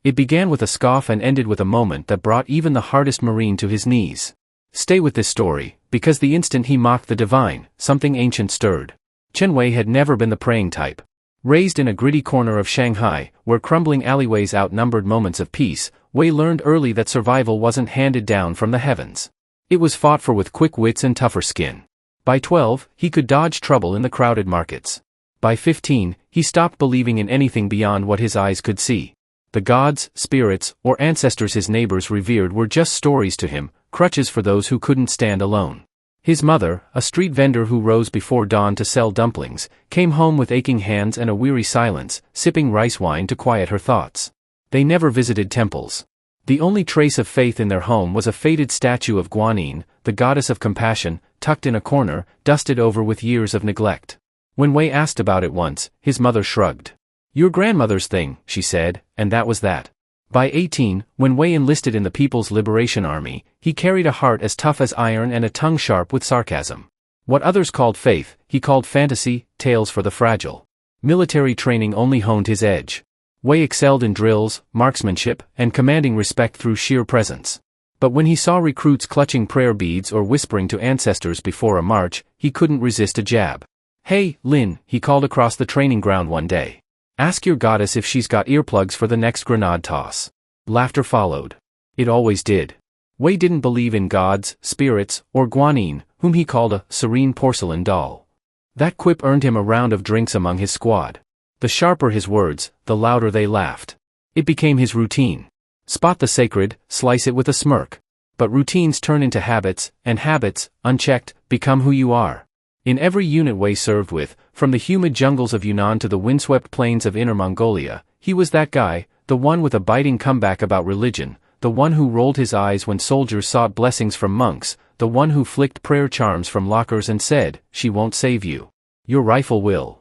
It began with a scoff and ended with a moment that brought even the hardest Marine to his knees. Stay with this story, because the instant he mocked the divine, something ancient stirred. Chen Wei had never been the praying type. Raised in a gritty corner of Shanghai, where crumbling alleyways outnumbered moments of peace, Wei learned early that survival wasn't handed down from the heavens. It was fought for with quick wits and tougher skin. By 12, he could dodge trouble in the crowded markets. By 15, he stopped believing in anything beyond what his eyes could see. The gods, spirits, or ancestors his neighbors revered were just stories to him, crutches for those who couldn't stand alone. His mother, a street vendor who rose before dawn to sell dumplings, came home with aching hands and a weary silence, sipping rice wine to quiet her thoughts. They never visited temples. The only trace of faith in their home was a faded statue of Guanyin, the goddess of compassion, tucked in a corner, dusted over with years of neglect. When Wei asked about it once, his mother shrugged. "Your grandmother's thing," she said, and that was that. By 18, when Wei enlisted in the People's Liberation Army, he carried a heart as tough as iron and a tongue sharp with sarcasm. What others called faith, he called fantasy, tales for the fragile. Military training only honed his edge. Wei excelled in drills, marksmanship, and commanding respect through sheer presence. But when he saw recruits clutching prayer beads or whispering to ancestors before a march, he couldn't resist a jab. "Hey, Lin," he called across the training ground one day. "Ask your goddess if she's got earplugs for the next grenade toss." Laughter followed. It always did. Wei didn't believe in gods, spirits, or Guanyin, whom he called a serene porcelain doll. That quip earned him a round of drinks among his squad. The sharper his words, the louder they laughed. It became his routine. Spot the sacred, slice it with a smirk. But routines turn into habits, and habits, unchecked, become who you are. In every unit Wei served with, from the humid jungles of Yunnan to the windswept plains of Inner Mongolia, he was that guy, the one with a biting comeback about religion, the one who rolled his eyes when soldiers sought blessings from monks, the one who flicked prayer charms from lockers and said, "She won't save you. Your rifle will."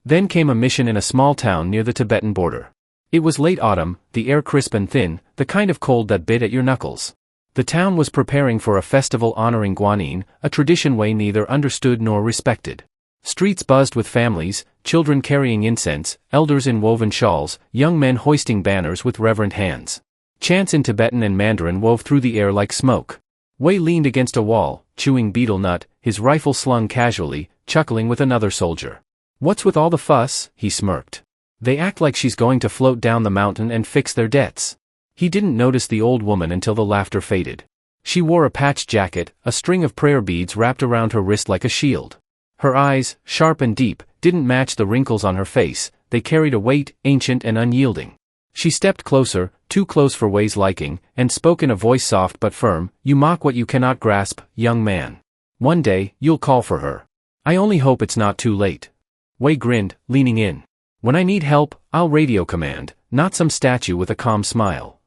Then came a mission in a small town near the Tibetan border. It was late autumn, the air crisp and thin, the kind of cold that bit at your knuckles. The town was preparing for a festival honoring Guanyin, a tradition Wei neither understood nor respected. Streets buzzed with families, children carrying incense, elders in woven shawls, young men hoisting banners with reverent hands. Chants in Tibetan and Mandarin wove through the air like smoke. Wei leaned against a wall, chewing betel nut, his rifle slung casually, chuckling with another soldier. "What's with all the fuss?" he smirked. "They act like she's going to float down the mountain and fix their debts." He didn't notice the old woman until the laughter faded. She wore a patched jacket, a string of prayer beads wrapped around her wrist like a shield. Her eyes, sharp and deep, didn't match the wrinkles on her face, they carried a weight, ancient and unyielding. She stepped closer, too close for Wei's liking, and spoke in a voice soft but firm, "You mock what you cannot grasp, young man. One day, you'll call for her. I only hope it's not too late." Wei grinned, leaning in. "When I need help, I'll radio command, not some statue with a calm smile."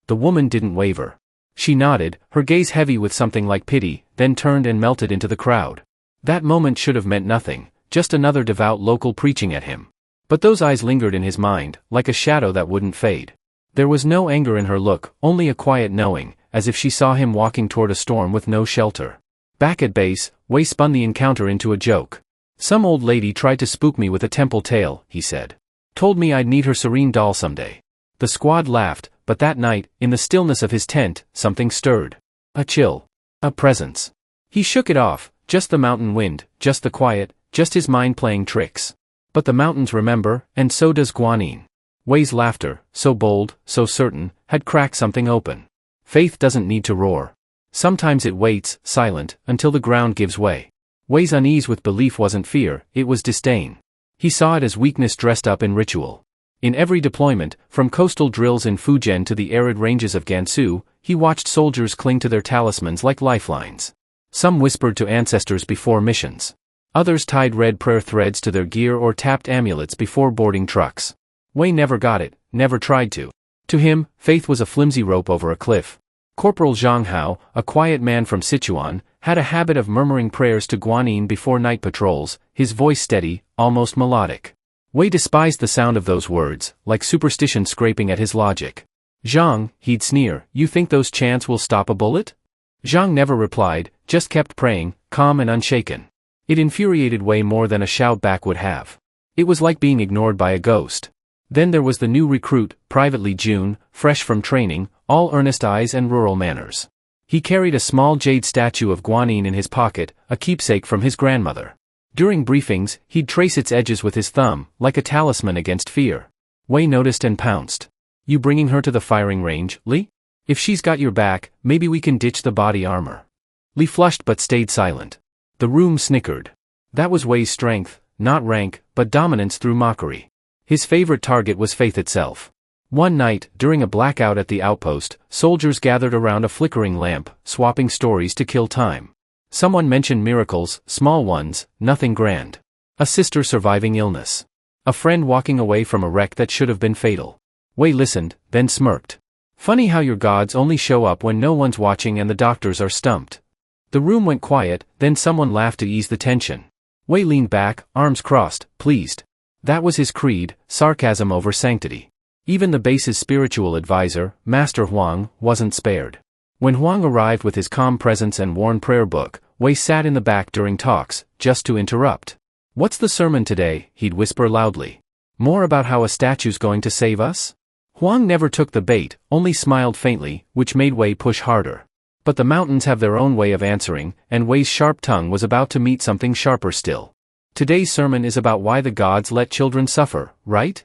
The woman didn't waver. She nodded, her gaze heavy with something like pity, then turned and melted into the crowd. That moment should have meant nothing, just another devout local preaching at him. But those eyes lingered in his mind, like a shadow that wouldn't fade. There was no anger in her look, only a quiet knowing, as if she saw him walking toward a storm with no shelter. Back at base, Wei spun the encounter into a joke. "Some old lady tried to spook me with a temple tale," he said. "Told me I'd need her serene doll someday." The squad laughed, but that night, in the stillness of his tent, something stirred. A chill. A presence. He shook it off, just the mountain wind, just the quiet, just his mind playing tricks. But the mountains remember, and so does Guanyin. Wei's laughter, so bold, so certain, had cracked something open. Faith doesn't need to roar. Sometimes it waits, silent, until the ground gives way. Wei's unease with belief wasn't fear, it was disdain. He saw it as weakness dressed up in ritual. In every deployment, from coastal drills in Fujian to the arid ranges of Gansu, he watched soldiers cling to their talismans like lifelines. Some whispered to ancestors before missions. Others tied red prayer threads to their gear or tapped amulets before boarding trucks. Wei never got it, never tried to. To him, faith was a flimsy rope over a cliff. Corporal Zhang Hao, a quiet man from Sichuan, had a habit of murmuring prayers to Guanyin before night patrols, his voice steady, almost melodic. Wei despised the sound of those words, like superstition scraping at his logic. "Zhang," he'd sneer, "you think those chants will stop a bullet?" Zhang never replied, just kept praying, calm and unshaken. It infuriated Wei more than a shout back would have. It was like being ignored by a ghost. Then there was the new recruit, privately June, fresh from training, all earnest eyes and rural manners. He carried a small jade statue of Guanyin in his pocket, a keepsake from his grandmother. During briefings, he'd trace its edges with his thumb, like a talisman against fear. Wei noticed and pounced. "You bringing her to the firing range, Li? If she's got your back, maybe we can ditch the body armor." Li flushed but stayed silent. The room snickered. That was Wei's strength, not rank, but dominance through mockery. His favorite target was faith itself. One night, during a blackout at the outpost, soldiers gathered around a flickering lamp, swapping stories to kill time. Someone mentioned miracles, small ones, nothing grand. A sister surviving illness. A friend walking away from a wreck that should have been fatal. Wei listened, then smirked. Funny how your gods only show up when no one's watching and the doctors are stumped. The room went quiet, then someone laughed to ease the tension. Wei leaned back, arms crossed, pleased. That was his creed, sarcasm over sanctity. Even the base's spiritual advisor, Master Huang, wasn't spared. When Huang arrived with his calm presence and worn prayer book, Wei sat in the back during talks, just to interrupt. "What's the sermon today?" he'd whisper loudly. "More about how a statue's going to save us?" Huang never took the bait, only smiled faintly, which made Wei push harder. But the mountains have their own way of answering, and Wei's sharp tongue was about to meet something sharper still. "Today's sermon is about why the gods let children suffer, right?"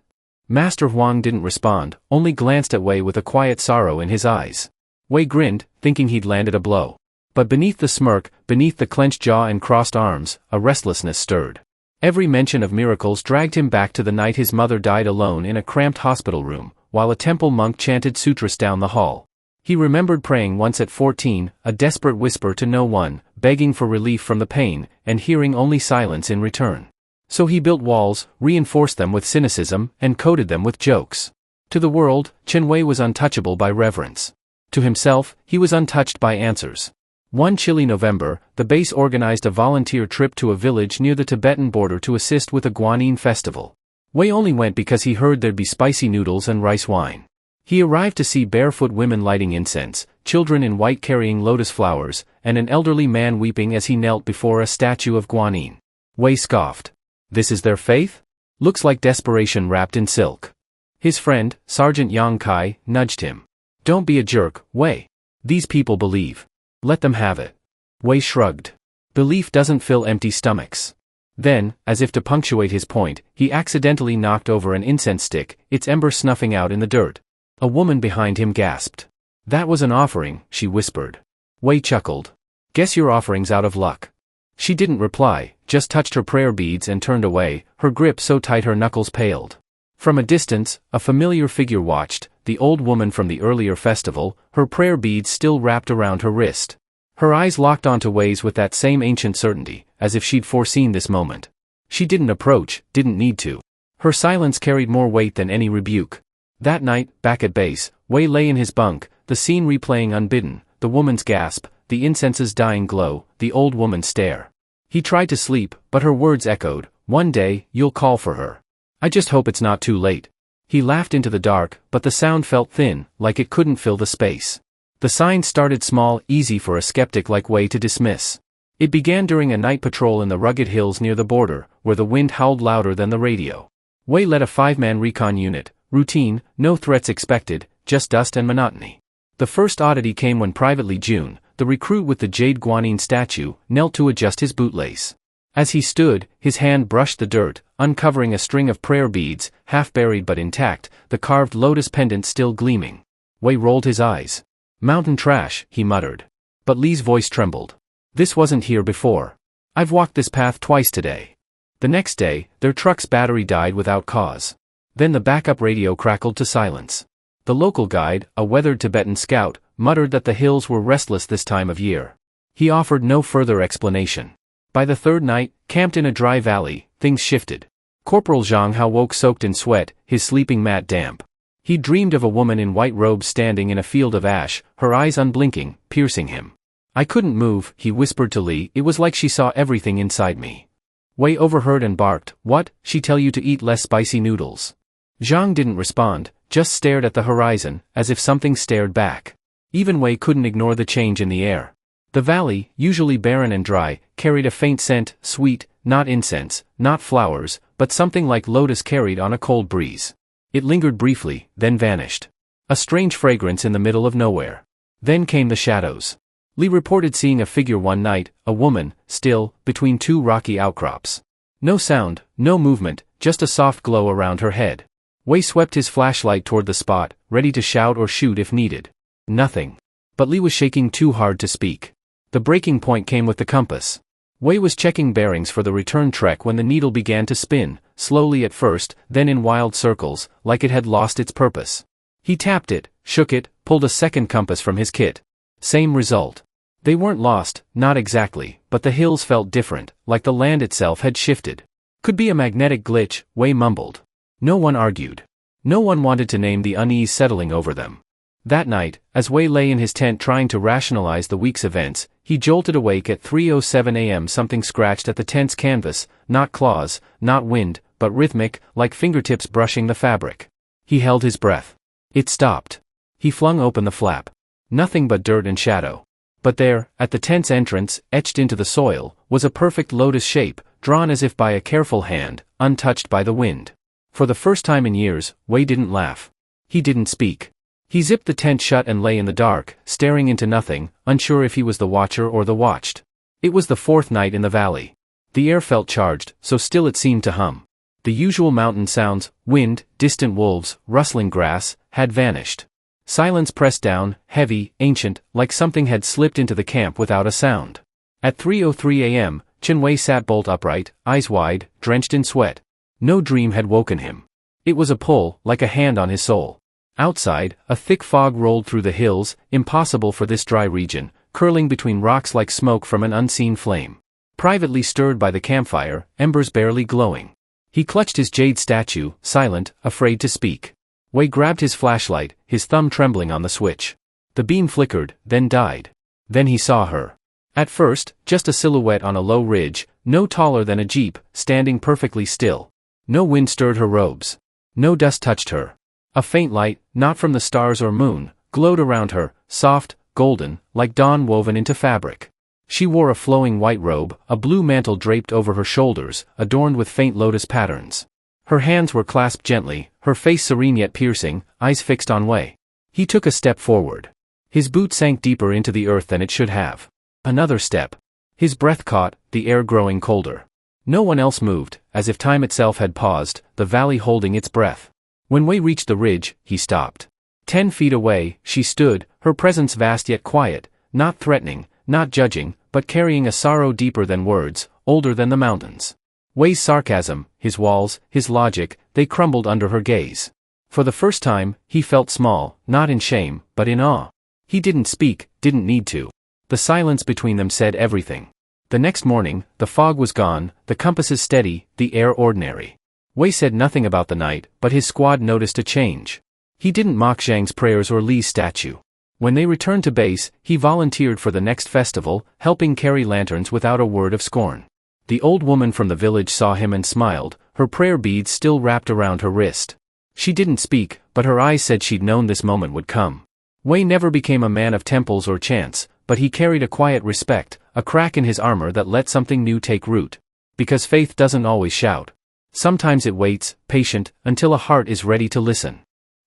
Master Huang didn't respond, only glanced at Wei with a quiet sorrow in his eyes. Wei grinned, thinking he'd landed a blow. But beneath the smirk, beneath the clenched jaw and crossed arms, a restlessness stirred. Every mention of miracles dragged him back to the night his mother died alone in a cramped hospital room, while a temple monk chanted sutras down the hall. He remembered praying once at 14, a desperate whisper to no one, begging for relief from the pain, and hearing only silence in return. So he built walls, reinforced them with cynicism, and coated them with jokes. To the world, Chen Wei was untouchable by reverence. To himself, he was untouched by answers. One chilly November, the base organized a volunteer trip to a village near the Tibetan border to assist with a Guanyin festival. Wei only went because he heard there'd be spicy noodles and rice wine. He arrived to see barefoot women lighting incense, children in white carrying lotus flowers, and an elderly man weeping as he knelt before a statue of Guanyin. Wei scoffed. "This is their faith? Looks like desperation wrapped in silk." His friend, Sergeant Yang Kai, nudged him. "Don't be a jerk, Wei. These people believe. Let them have it." Wei shrugged. Belief doesn't fill empty stomachs. Then, as if to punctuate his point, he accidentally knocked over an incense stick, its ember snuffing out in the dirt. A woman behind him gasped. "That was an offering," she whispered. Wei chuckled. "Guess your offering's out of luck." She didn't reply, just touched her prayer beads and turned away, her grip so tight her knuckles paled. From a distance, a familiar figure watched, the old woman from the earlier festival, her prayer beads still wrapped around her wrist. Her eyes locked onto Wei's with that same ancient certainty, as if she'd foreseen this moment. She didn't approach, didn't need to. Her silence carried more weight than any rebuke. That night, back at base, Wei lay in his bunk, the scene replaying unbidden, the woman's gasp, the incense's dying glow, the old woman's stare. He tried to sleep, but her words echoed, "One day, you'll call for her. I just hope it's not too late." He laughed into the dark, but the sound felt thin, like it couldn't fill the space. The sign started small, easy for a skeptic like Wei to dismiss. It began during a night patrol in the rugged hills near the border, where the wind howled louder than the radio. Wei led a 5-man recon unit, routine, no threats expected, just dust and monotony. The first oddity came when privately June, the recruit with the jade Guanyin statue, knelt to adjust his bootlace. As he stood, his hand brushed the dirt, uncovering a string of prayer beads, half buried but intact, the carved lotus pendant still gleaming. Wei rolled his eyes. "Mountain trash," he muttered. But Li's voice trembled. "This wasn't here before. I've walked this path twice today." The next day, their truck's battery died without cause. Then the backup radio crackled to silence. The local guide, a weathered Tibetan scout, muttered that the hills were restless this time of year. He offered no further explanation. By the third night, camped in a dry valley, things shifted. Corporal Zhang Hao woke soaked in sweat, his sleeping mat damp. He dreamed of a woman in white robes standing in a field of ash, her eyes unblinking, piercing him. "I couldn't move," he whispered to Li, "it was like she saw everything inside me." Wei overheard and barked, "What, she tell you to eat less spicy noodles?" Zhang didn't respond, just stared at the horizon, as if something stared back. Even Wei couldn't ignore the change in the air. The valley, usually barren and dry, carried a faint scent, sweet, not incense, not flowers, but something like lotus carried on a cold breeze. It lingered briefly, then vanished. A strange fragrance in the middle of nowhere. Then came the shadows. Lee reported seeing a figure one night, a woman, still, between two rocky outcrops. No sound, no movement, just a soft glow around her head. Wei swept his flashlight toward the spot, ready to shout or shoot if needed. Nothing. But Lee was shaking too hard to speak. The breaking point came with the compass. Wei was checking bearings for the return trek when the needle began to spin, slowly at first, then in wild circles, like it had lost its purpose. He tapped it, shook it, pulled a second compass from his kit. Same result. They weren't lost, not exactly, but the hills felt different, like the land itself had shifted. Could be a magnetic glitch, Wei mumbled. No one argued. No one wanted to name the unease settling over them. That night, as Wei lay in his tent trying to rationalize the week's events, he jolted awake at 3:07 a.m. Something scratched at the tent's canvas, not claws, not wind, but rhythmic, like fingertips brushing the fabric. He held his breath. It stopped. He flung open the flap. Nothing but dirt and shadow. But there, at the tent's entrance, etched into the soil, was a perfect lotus shape, drawn as if by a careful hand, untouched by the wind. For the first time in years, Wei didn't laugh. He didn't speak. He zipped the tent shut and lay in the dark, staring into nothing, unsure if he was the watcher or the watched. It was the fourth night in the valley. The air felt charged, so still it seemed to hum. The usual mountain sounds, wind, distant wolves, rustling grass, had vanished. Silence pressed down, heavy, ancient, like something had slipped into the camp without a sound. At 3:03 a.m., Chen Wei sat bolt upright, eyes wide, drenched in sweat. No dream had woken him. It was a pull, like a hand on his soul. Outside, a thick fog rolled through the hills, impossible for this dry region, curling between rocks like smoke from an unseen flame. Privately stirred by the campfire, embers barely glowing. He clutched his jade statue, silent, afraid to speak. Wei grabbed his flashlight, his thumb trembling on the switch. The beam flickered, then died. Then he saw her. At first, just a silhouette on a low ridge, no taller than a jeep, standing perfectly still. No wind stirred her robes. No dust touched her. A faint light, not from the stars or moon, glowed around her, soft, golden, like dawn woven into fabric. She wore a flowing white robe, a blue mantle draped over her shoulders, adorned with faint lotus patterns. Her hands were clasped gently, her face serene yet piercing, eyes fixed on Wei. He took a step forward. His boot sank deeper into the earth than it should have. Another step. His breath caught, the air growing colder. No one else moved, as if time itself had paused, the valley holding its breath. When Wei reached the ridge, he stopped. 10 feet away, she stood, her presence vast yet quiet, not threatening, not judging, but carrying a sorrow deeper than words, older than the mountains. Wei's sarcasm, his walls, his logic, they crumbled under her gaze. For the first time, he felt small, not in shame, but in awe. He didn't speak, didn't need to. The silence between them said everything. The next morning, the fog was gone, the compasses steady, the air ordinary. Wei said nothing about the night, but his squad noticed a change. He didn't mock Zhang's prayers or Li's statue. When they returned to base, he volunteered for the next festival, helping carry lanterns without a word of scorn. The old woman from the village saw him and smiled, her prayer beads still wrapped around her wrist. She didn't speak, but her eyes said she'd known this moment would come. Wei never became a man of temples or chants, but he carried a quiet respect, a crack in his armor that let something new take root. Because faith doesn't always shout. Sometimes it waits, patient, until a heart is ready to listen.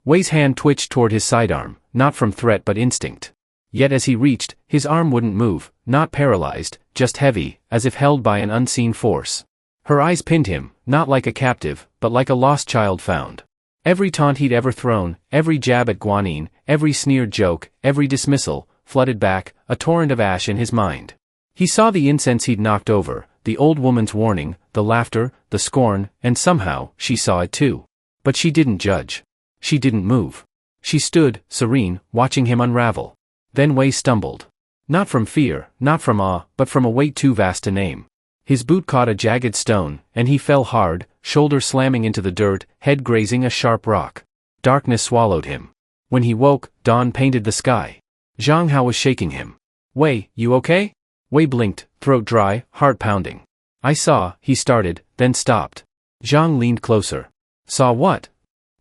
Wei's hand twitched toward his sidearm, not from threat but instinct. Yet as he reached, his arm wouldn't move, not paralyzed, just heavy, as if held by an unseen force. Her eyes pinned him, not like a captive, but like a lost child found. Every taunt he'd ever thrown, every jab at Guanyin, every sneered joke, every dismissal, flooded back, a torrent of ash in his mind. He saw the incense he'd knocked over, the old woman's warning, the laughter, the scorn, and somehow, she saw it too. But she didn't judge. She didn't move. She stood, serene, watching him unravel. Then Wei stumbled. Not from fear, not from awe, but from a weight too vast to name. His boot caught a jagged stone, and he fell hard, shoulder slamming into the dirt, head grazing a sharp rock. Darkness swallowed him. When he woke, dawn painted the sky. Zhang Hao was shaking him. "Wei, you okay?" Wei blinked, throat dry, heart pounding. "I saw," he started, then stopped. Zhang leaned closer. "Saw what?"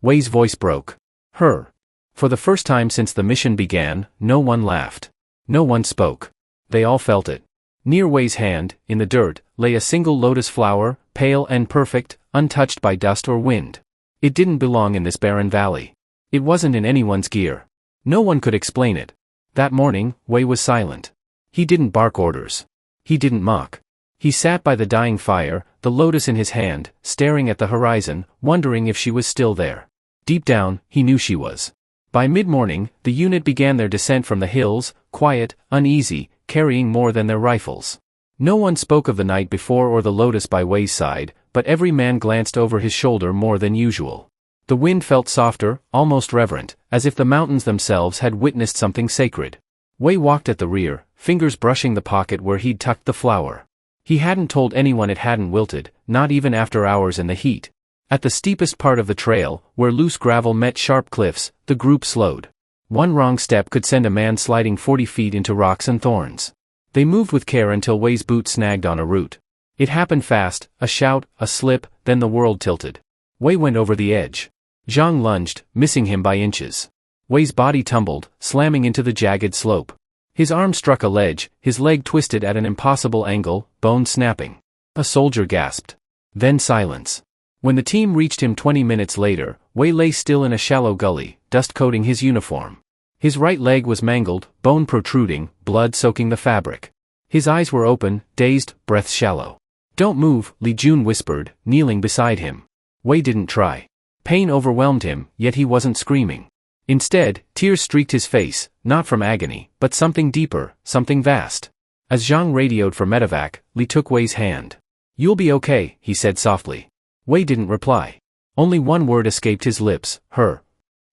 Wei's voice broke. "Her." For the first time since the mission began, no one laughed. No one spoke. They all felt it. Near Wei's hand, in the dirt, lay a single lotus flower, pale and perfect, untouched by dust or wind. It didn't belong in this barren valley. It wasn't in anyone's gear. No one could explain it. That morning, Wei was silent. He didn't bark orders. He didn't mock. He sat by the dying fire, the lotus in his hand, staring at the horizon, wondering if she was still there. Deep down, he knew she was. By mid-morning, the unit began their descent from the hills, quiet, uneasy, carrying more than their rifles. No one spoke of the night before or the lotus by Wei's side, but every man glanced over his shoulder more than usual. The wind felt softer, almost reverent, as if the mountains themselves had witnessed something sacred. Wei walked at the rear, fingers brushing the pocket where he'd tucked the flower. He hadn't told anyone it hadn't wilted, not even after hours in the heat. At the steepest part of the trail, where loose gravel met sharp cliffs, the group slowed. One wrong step could send a man sliding 40 feet into rocks and thorns. They moved with care until Wei's boot snagged on a root. It happened fast, a shout, a slip, then the world tilted. Wei went over the edge. Zhang lunged, missing him by inches. Wei's body tumbled, slamming into the jagged slope. His arm struck a ledge, his leg twisted at an impossible angle, bone snapping. A soldier gasped. Then silence. When the team reached him 20 minutes later, Wei lay still in a shallow gully, dust coating his uniform. His right leg was mangled, bone protruding, blood soaking the fabric. His eyes were open, dazed, breath shallow. "Don't move," Li Jun whispered, kneeling beside him. Wei didn't try. Pain overwhelmed him, yet he wasn't screaming. Instead, tears streaked his face, not from agony, but something deeper, something vast. As Zhang radioed for medevac, Li took Wei's hand. "You'll be okay," he said softly. Wei didn't reply. Only one word escaped his lips, her.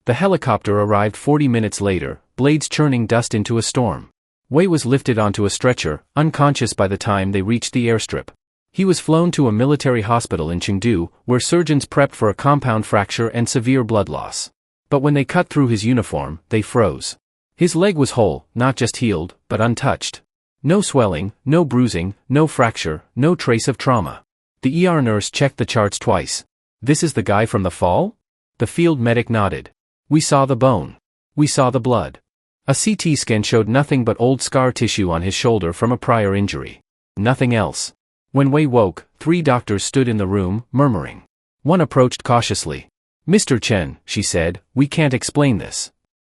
The helicopter arrived 40 minutes later, blades churning dust into a storm. Wei was lifted onto a stretcher, unconscious by the time they reached the airstrip. He was flown to a military hospital in Chengdu, where surgeons prepped for a compound fracture and severe blood loss. But when they cut through his uniform, they froze. His leg was whole, not just healed, but untouched. No swelling, no bruising, no fracture, no trace of trauma. The ER nurse checked the charts twice. "This is the guy from the fall?" The field medic nodded. "We saw the bone. We saw the blood." A CT scan showed nothing but old scar tissue on his shoulder from a prior injury. Nothing else. When Wei woke, 3 doctors stood in the room, murmuring. One approached cautiously. "Mr. Chen," she said, "we can't explain this."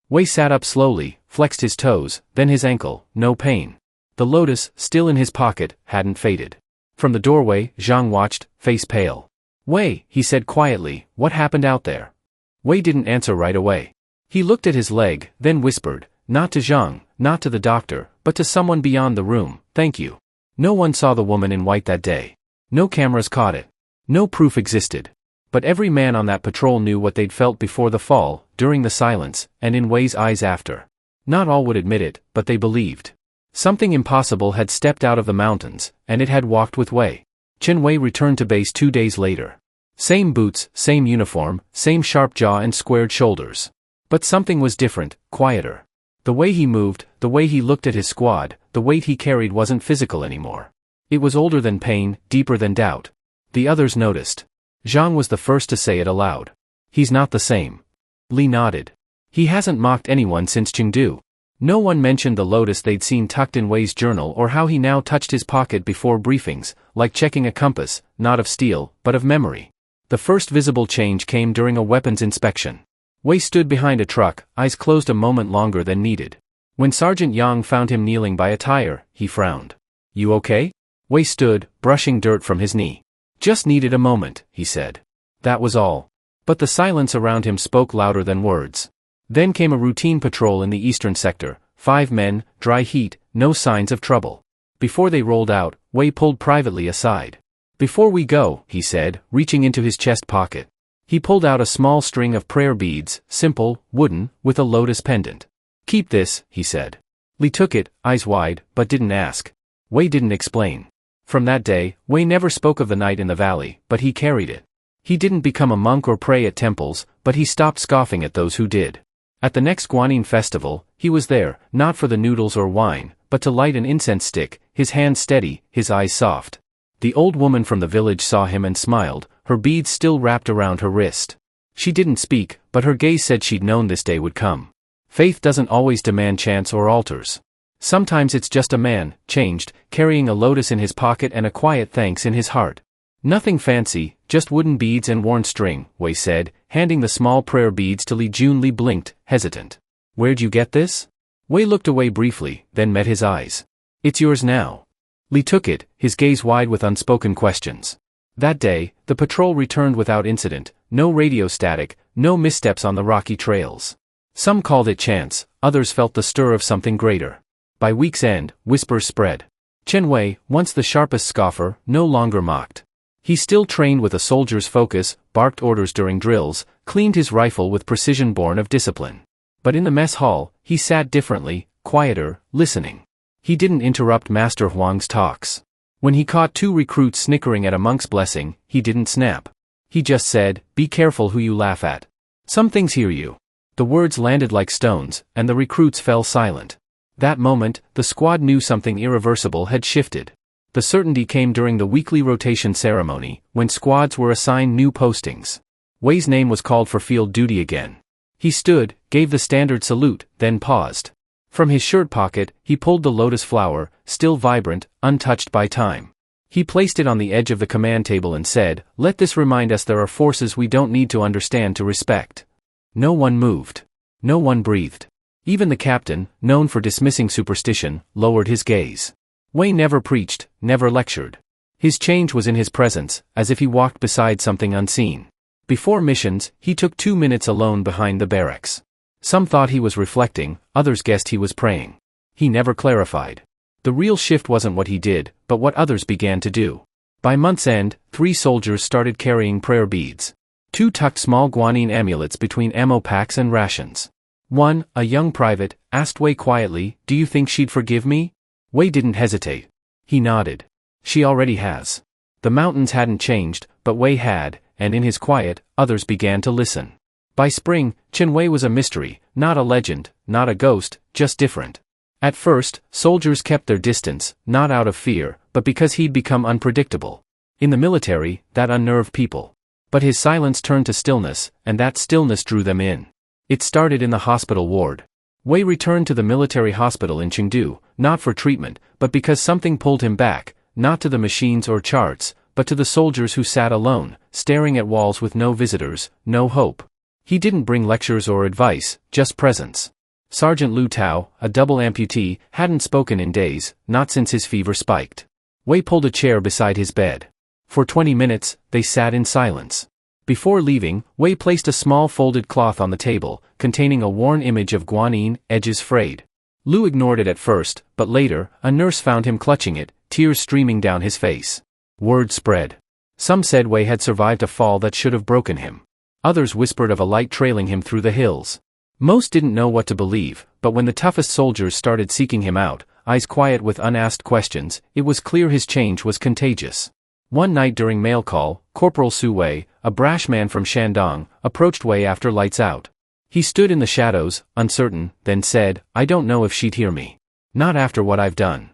Wei sat up slowly, flexed his toes, then his ankle, no pain. The lotus, still in his pocket, hadn't faded. From the doorway, Zhang watched, face pale. "Wei," he said quietly, "what happened out there?" Wei didn't answer right away. He looked at his leg, then whispered, not to Zhang, not to the doctor, but to someone beyond the room, "Thank you." No one saw the woman in white that day. No cameras caught it. No proof existed. But every man on that patrol knew what they'd felt before the fall, during the silence, and in Wei's eyes after. Not all would admit it, but they believed. Something impossible had stepped out of the mountains, and it had walked with Wei. Chen Wei returned to base 2 days later. Same boots, same uniform, same sharp jaw and squared shoulders. But something was different, quieter. The way he moved, the way he looked at his squad, the weight he carried wasn't physical anymore. It was older than pain, deeper than doubt. The others noticed. Zhang was the first to say it aloud. "He's not the same." Li nodded. "He hasn't mocked anyone since Chengdu." No one mentioned the lotus they'd seen tucked in Wei's journal or how he now touched his pocket before briefings, like checking a compass, not of steel, but of memory. The first visible change came during a weapons inspection. Wei stood behind a truck, eyes closed a moment longer than needed. When Sergeant Yang found him kneeling by a tire, he frowned. "You okay?" Wei stood, brushing dirt from his knee. "Just needed a moment," he said. That was all. But the silence around him spoke louder than words. Then came a routine patrol in the eastern sector, 5 men, dry heat, no signs of trouble. Before they rolled out, Wei pulled privately aside. "Before we go," he said, reaching into his chest pocket. He pulled out a small string of prayer beads, simple, wooden, with a lotus pendant. "Keep this," he said. Li took it, eyes wide, but didn't ask. Wei didn't explain. From that day, Wei never spoke of the night in the valley, but he carried it. He didn't become a monk or pray at temples, but he stopped scoffing at those who did. At the next Guanyin festival, he was there, not for the noodles or wine, but to light an incense stick, his hands steady, his eyes soft. The old woman from the village saw him and smiled, her beads still wrapped around her wrist. She didn't speak, but her gaze said she'd known this day would come. Faith doesn't always demand chants or altars. Sometimes it's just a man, changed, carrying a lotus in his pocket and a quiet thanks in his heart. Nothing fancy, just wooden beads and worn string, Wei said, handing the small prayer beads to Li Jun. Li blinked, hesitant. Where'd you get this? Wei looked away briefly, then met his eyes. It's yours now. Li took it, his gaze wide with unspoken questions. That day, the patrol returned without incident, no radio static, no missteps on the rocky trails. Some called it chance, others felt the stir of something greater. By week's end, whispers spread. Chen Wei, once the sharpest scoffer, no longer mocked. He still trained with a soldier's focus, barked orders during drills, cleaned his rifle with precision born of discipline. But in the mess hall, he sat differently, quieter, listening. He didn't interrupt Master Huang's talks. When he caught two recruits snickering at a monk's blessing, he didn't snap. He just said, "Be careful who you laugh at. Some things hear you." The words landed like stones, and the recruits fell silent. That moment, the squad knew something irreversible had shifted. The certainty came during the weekly rotation ceremony, when squads were assigned new postings. Wei's name was called for field duty again. He stood, gave the standard salute, then paused. From his shirt pocket, he pulled the lotus flower, still vibrant, untouched by time. He placed it on the edge of the command table and said, "Let this remind us there are forces we don't need to understand to respect." No one moved. No one breathed. Even the captain, known for dismissing superstition, lowered his gaze. Wei never preached, never lectured. His change was in his presence, as if he walked beside something unseen. Before missions, he took 2 minutes alone behind the barracks. Some thought he was reflecting, others guessed he was praying. He never clarified. The real shift wasn't what he did, but what others began to do. By month's end, 3 soldiers started carrying prayer beads. 2 tucked small guanine amulets between ammo packs and rations. One, a young private, asked Wei quietly, "Do you think she'd forgive me?" Wei didn't hesitate. He nodded. "She already has." The mountains hadn't changed, but Wei had, and in his quiet, others began to listen. By spring, Chen Wei was a mystery, not a legend, not a ghost, just different. At first, soldiers kept their distance, not out of fear, but because he'd become unpredictable. In the military, that unnerved people. But his silence turned to stillness, and that stillness drew them in. It started in the hospital ward. Wei returned to the military hospital in Chengdu, not for treatment, but because something pulled him back, not to the machines or charts, but to the soldiers who sat alone, staring at walls with no visitors, no hope. He didn't bring lectures or advice, just presence. Sergeant Lu Tao, a double amputee, hadn't spoken in days, not since his fever spiked. Wei pulled a chair beside his bed. For 20 minutes, they sat in silence. Before leaving, Wei placed a small folded cloth on the table, containing a worn image of Guanyin, edges frayed. Lu ignored it at first, but later, a nurse found him clutching it, tears streaming down his face. Word spread. Some said Wei had survived a fall that should have broken him. Others whispered of a light trailing him through the hills. Most didn't know what to believe, but when the toughest soldiers started seeking him out, eyes quiet with unasked questions, it was clear his change was contagious. One night during mail call, Corporal Su Wei, a brash man from Shandong, approached Wei after lights out. He stood in the shadows, uncertain, then said, "I don't know if she'd hear me. Not after what I've done."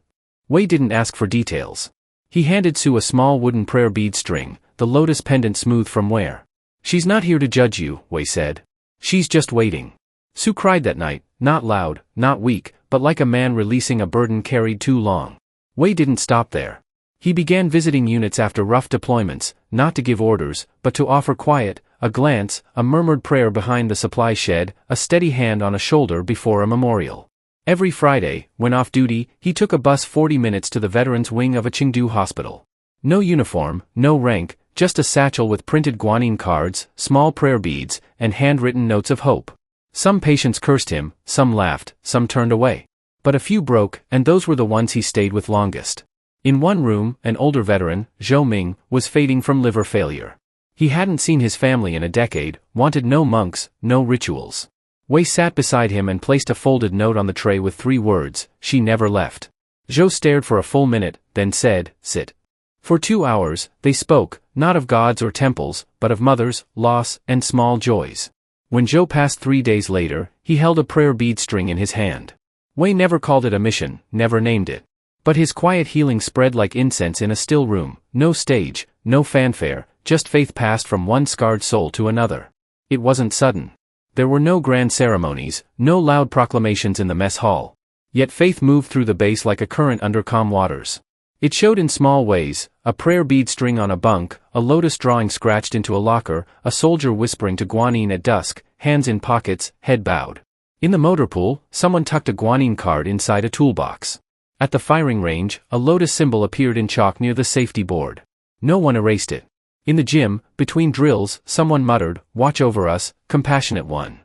Wei didn't ask for details. He handed Su a small wooden prayer bead string, the lotus pendant smooth from wear. "She's not here to judge you," Wei said. "She's just waiting." Su cried that night, not loud, not weak, but like a man releasing a burden carried too long. Wei didn't stop there. He began visiting units after rough deployments, not to give orders, but to offer quiet, a glance, a murmured prayer behind the supply shed, a steady hand on a shoulder before a memorial. Every Friday, when off duty, he took a bus 40 minutes to the veterans wing of a Chengdu hospital. No uniform, no rank, just a satchel with printed Guanyin cards, small prayer beads, and handwritten notes of hope. Some patients cursed him, some laughed, some turned away. But a few broke, and those were the ones he stayed with longest. In one room, an older veteran, Zhou Ming, was fading from liver failure. He hadn't seen his family in a decade, wanted no monks, no rituals. Wei sat beside him and placed a folded note on the tray with 3 words, "She never left." Zhou stared for a full minute, then said, "Sit." For 2 hours, they spoke, not of gods or temples, but of mothers, loss, and small joys. When Zhou passed 3 days later, he held a prayer bead string in his hand. Wei never called it a mission, never named it. But his quiet healing spread like incense in a still room, no stage, no fanfare, just faith passed from one scarred soul to another. It wasn't sudden. There were no grand ceremonies, no loud proclamations in the mess hall. Yet faith moved through the base like a current under calm waters. It showed in small ways: a prayer bead string on a bunk, a lotus drawing scratched into a locker, a soldier whispering to Guanyin at dusk, hands in pockets, head bowed. In the motor pool, someone tucked a Guanyin card inside a toolbox. At the firing range, a lotus symbol appeared in chalk near the safety board. No one erased it. In the gym, between drills, someone muttered, "Watch over us, compassionate one."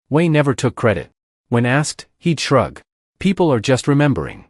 Wei never took credit. When asked, he'd shrug. People are just remembering.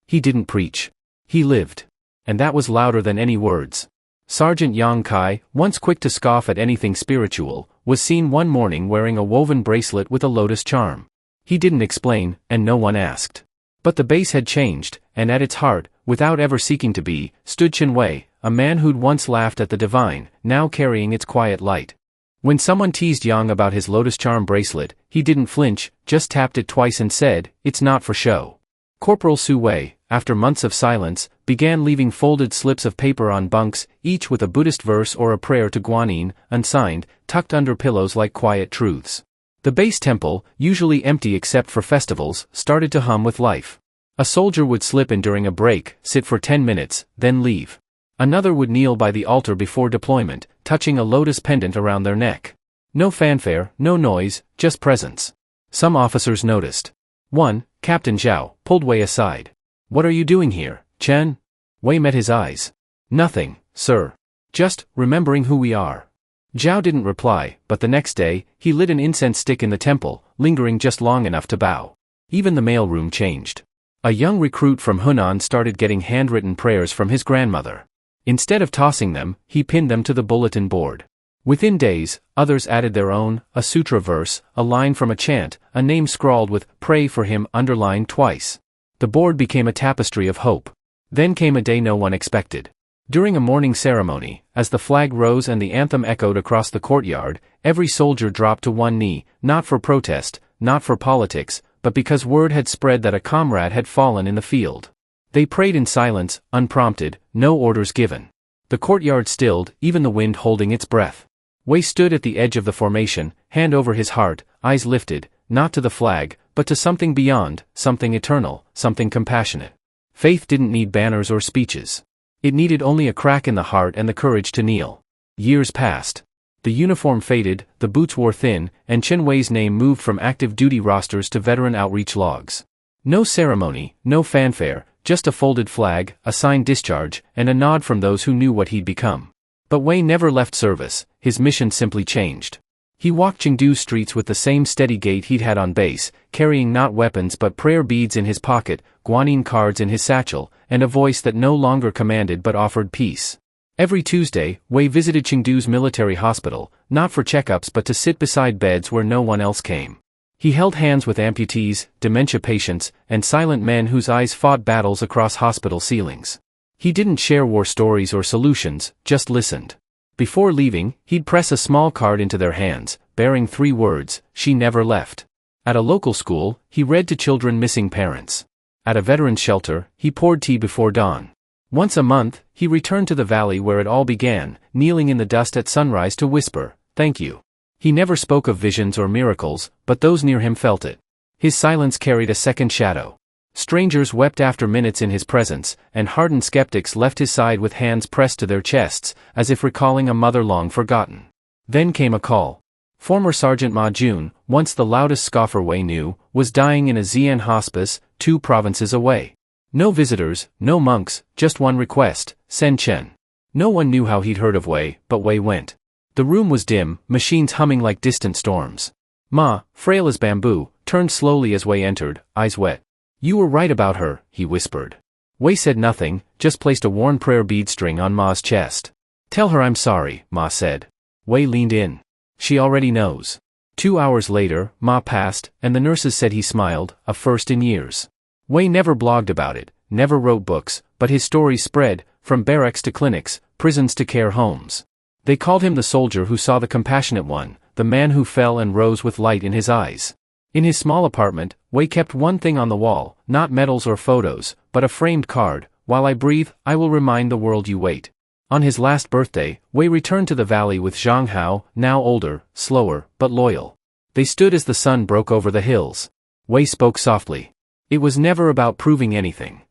He didn't preach. He lived. And that was louder than any words. Sergeant Yang Kai, once quick to scoff at anything spiritual, was seen one morning wearing a woven bracelet with a lotus charm. He didn't explain, and no one asked. But the base had changed, and at its heart, without ever seeking to be, stood Chen Wei, a man who'd once laughed at the divine, now carrying its quiet light. When someone teased Yang about his lotus charm bracelet, he didn't flinch, just tapped it twice and said, "It's not for show." Corporal Su Wei, after months of silence, began leaving folded slips of paper on bunks, each with a Buddhist verse or a prayer to Guanyin, unsigned, tucked under pillows like quiet truths. The base temple, usually empty except for festivals, started to hum with life. A soldier would slip in during a break, sit for 10 minutes, then leave. Another would kneel by the altar before deployment, touching a lotus pendant around their neck. No fanfare, no noise, just presence. Some officers noticed. One, Captain Zhao, pulled Wei aside. "What are you doing here, Chen?" Wei met his eyes. "Nothing, sir. Just remembering who we are." Zhao didn't reply, but the next day, he lit an incense stick in the temple, lingering just long enough to bow. Even the mailroom changed. A young recruit from Hunan started getting handwritten prayers from his grandmother. Instead of tossing them, he pinned them to the bulletin board. Within days, others added their own, a sutra verse, a line from a chant, a name scrawled with "Pray for him" underlined twice. The board became a tapestry of hope. Then came a day no one expected. During a morning ceremony, as the flag rose and the anthem echoed across the courtyard, every soldier dropped to one knee, not for protest, not for politics, but because word had spread that a comrade had fallen in the field. They prayed in silence, unprompted, no orders given. The courtyard stilled, even the wind holding its breath. Wei stood at the edge of the formation, hand over his heart, eyes lifted, not to the flag, but to something beyond, something eternal, something compassionate. Faith didn't need banners or speeches. It needed only a crack in the heart and the courage to kneel. Years passed. The uniform faded, the boots wore thin, and Chen Wei's name moved from active duty rosters to veteran outreach logs. No ceremony, no fanfare, just a folded flag, a signed discharge, and a nod from those who knew what he'd become. But Wei never left service, his mission simply changed. He walked Chengdu streets with the same steady gait he'd had on base, carrying not weapons but prayer beads in his pocket, Guanyin cards in his satchel, and a voice that no longer commanded but offered peace. Every Tuesday, Wei visited Chengdu's military hospital, not for checkups but to sit beside beds where no one else came. He held hands with amputees, dementia patients, and silent men whose eyes fought battles across hospital ceilings. He didn't share war stories or solutions, just listened. Before leaving, he'd press a small card into their hands, bearing 3 words, "She never left." At a local school, he read to children missing parents. At a veterans' shelter, he poured tea before dawn. Once a month, he returned to the valley where it all began, kneeling in the dust at sunrise to whisper, "Thank you." He never spoke of visions or miracles, but those near him felt it. His silence carried a second shadow. Strangers wept after minutes in his presence, and hardened skeptics left his side with hands pressed to their chests, as if recalling a mother long forgotten. Then came a call. Former Sergeant Ma Jun, once the loudest scoffer Wei knew, was dying in a Xian hospice, 2 provinces away. No visitors, no monks, just one request, "Send Chen." No one knew how he'd heard of Wei, but Wei went. The room was dim, machines humming like distant storms. Ma, frail as bamboo, turned slowly as Wei entered, eyes wet. "You were right about her," he whispered. Wei said nothing, just placed a worn prayer bead string on Ma's chest. "Tell her I'm sorry," Ma said. Wei leaned in. "She already knows." 2 hours later, Ma passed, and the nurses said he smiled, a first in years. Wei never blogged about it, never wrote books, but his stories spread, from barracks to clinics, prisons to care homes. They called him the soldier who saw the compassionate one, the man who fell and rose with light in his eyes. In his small apartment, Wei kept one thing on the wall, not medals or photos, but a framed card, "While I breathe, I will remind the world you wait." On his last birthday, Wei returned to the valley with Zhang Hao, now older, slower, but loyal. They stood as the sun broke over the hills. Wei spoke softly. "It was never about proving anything."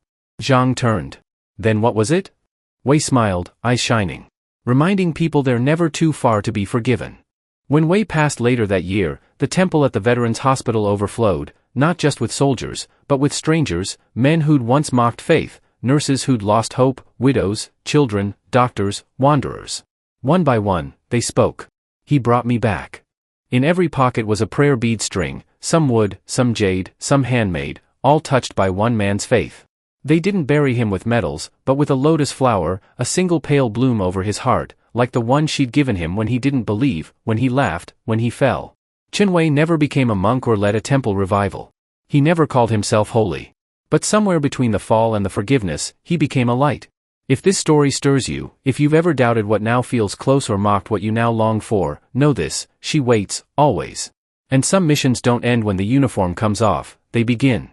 Zhang turned. Then what was it? Wei smiled, eyes shining. Reminding people they're never too far to be forgiven. When Wei passed later that year, the temple at the Veterans Hospital overflowed, not just with soldiers, but with strangers, men who'd once mocked faith, nurses who'd lost hope, widows, children, doctors, wanderers. One by one, they spoke. He brought me back. In every pocket was a prayer bead string, some wood, some jade, some handmade, all touched by one man's faith. They didn't bury him with medals, but with a lotus flower, a single pale bloom over his heart, like the one she'd given him when he didn't believe, when he laughed, when he fell. Chen Wei never became a monk or led a temple revival. He never called himself holy. But somewhere between the fall and the forgiveness, he became a light. If this story stirs you, if you've ever doubted what now feels close or mocked what you now long for, know this: she waits, always. And some missions don't end when the uniform comes off, they begin.